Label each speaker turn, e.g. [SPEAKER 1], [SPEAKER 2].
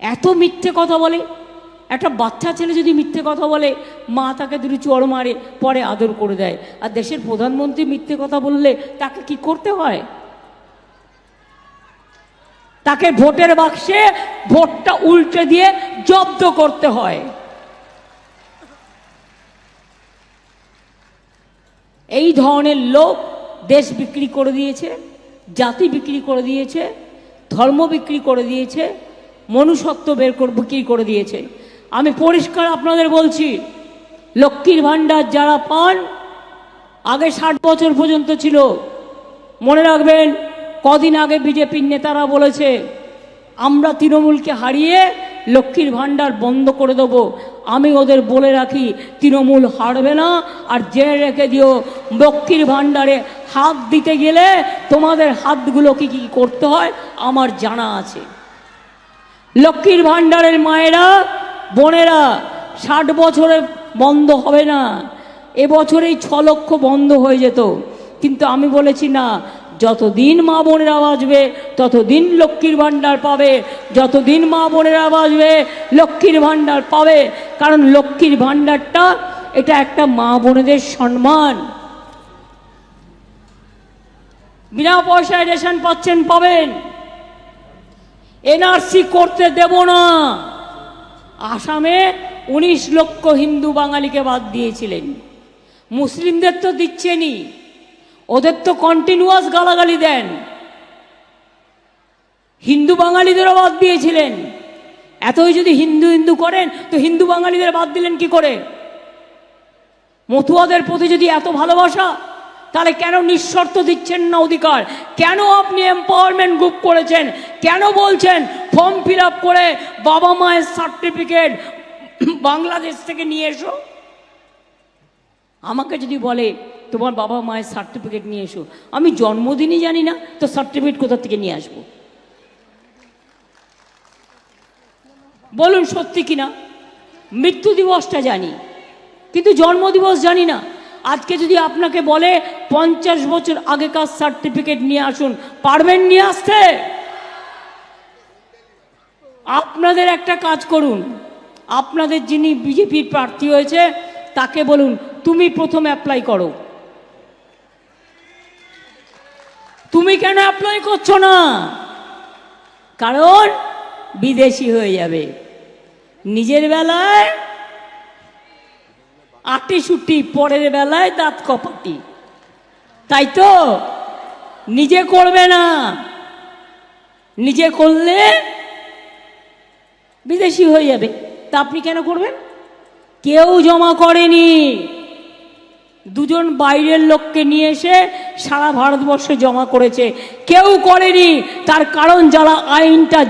[SPEAKER 1] এত মিথ্যে কথা বলে। একটা বাচ্চা ছেলে যদি মিথ্যে কথা বলে, মা তাকে দুটো চড় মারে, পরে আদর করে দেয়। আর দেশের প্রধানমন্ত্রী মিথ্যে কথা বললে তাকে কি করতে হয়? তাকে ভোটের বাক্সে ভোটটা উল্টে দিয়ে জব্দ করতে হয়। এই ধরনের লোক দেশ বিক্রি করে দিয়েছে, জাতি বিক্রি করে দিয়েছে, ধর্ম বিক্রি করে দিয়েছে, মনুষ্যত্ব বিক্রি করে দিয়েছে। আমি পরিষ্কার আপনাদের বলছি, লক্ষ্মীর ভাণ্ডার যারা পান, আগে 60 বছর পর্যন্ত ছিল। মনে রাখবেন, কদিন আগে বিজেপির নেতারা বলেছে আমরা তৃণমূলকে হারিয়ে লক্ষ্মীর ভাণ্ডার বন্ধ করে দেব। আমি ওদের বলে রাখি, তৃণমূল হারবে না। আর জেনে রেখে দিও, লক্ষ্মীর ভাণ্ডারে হাত দিতে গেলে তোমাদের হাতগুলো কি কি করতে হয় আমার জানা আছে। লক্ষ্মীর ভাণ্ডারের মায়েরা বোনেরা 60 বছরে বন্ধ হবে না, এবছরেই 6 লক্ষ বন্ধ হয়ে যেত। কিন্তু আমি বলেছি না, যতদিন মা বোনেরা বাঁচবে ততদিন লক্ষ্মীর ভাণ্ডার পাবে, যতদিন মা বোনেরা বাঁচবে লক্ষ্মীর ভাণ্ডার পাবে। কারণ লক্ষ্মীর ভাণ্ডারটা এটা একটা মা বোনেদের সম্মান। বিনা পয়সায় রেশন পাচ্ছেন, পাবেন। এনআরসি করতে দেব না। আসামে 19 লক্ষ হিন্দু বাঙালিকে বাদ দিয়েছিলেন, মুসলিমদের তো দিচ্ছেনই, ওদের তো কন্টিনিউয়াস গালাগালি দেন। হিন্দু বাঙালিদেরও বাদ দিয়েছিলেন। এতই যদি হিন্দু হিন্দু করেন তো হিন্দু বাঙালিদের বাদ দিলেন কি করে? মতুয়াদের প্রতি যদি এত ভালোবাসা, তাহলে কেন নিঃশর্ত দিচ্ছেন না অধিকার? কেন আপনি এম্পাওয়ারমেন্ট গ্রুপ করেছেন? কেন বলছেন ফর্ম ফিল আপ করে বাবা মায়ের সার্টিফিকেট বাংলাদেশ থেকে নিয়ে এসো? আমাকে যদি বলে তোমার বাবা মায়ের সার্টিফিকেট নিয়ে এসো, আমি জন্মদিনই জানি না তো সার্টিফিকেট কোথা থেকে নিয়ে আসবো? বলুন সত্যি কিনা? মৃত্যু দিবসটা জানি, কিন্তু জন্মদিবস জানি না। আজকে যদি আপনাকে বলে 50 বছর আগেকার সার্টিফিকেট নিয়ে আসুন, পারবেন নিয়ে আসতে? আপনাদের একটা কাজ করুন, আপনাদের যিনি বিজেপির প্রার্থী হয়েছে তাকে বলুন তুমি প্রথম অ্যাপ্লাই করো। তুমি কেন অ্যাপ্লাই করছো না? কারণ বিদেশি হয়ে যাবে। নিজের বেলায় আটি সুটি, পরের বেলায় দাঁত কপাটি, তাই তো? নিজে করবে না, নিজে করলে বিদেশি হয়ে যাবে। তা আপনি কেন করবেন? কেউ জমা করেনি, দুজন বাইরের লোককে নিয়ে এসে সারা ভারতবর্ষে জমা করেছে, কেউ করেনি। তার কারণ যারা আইনটা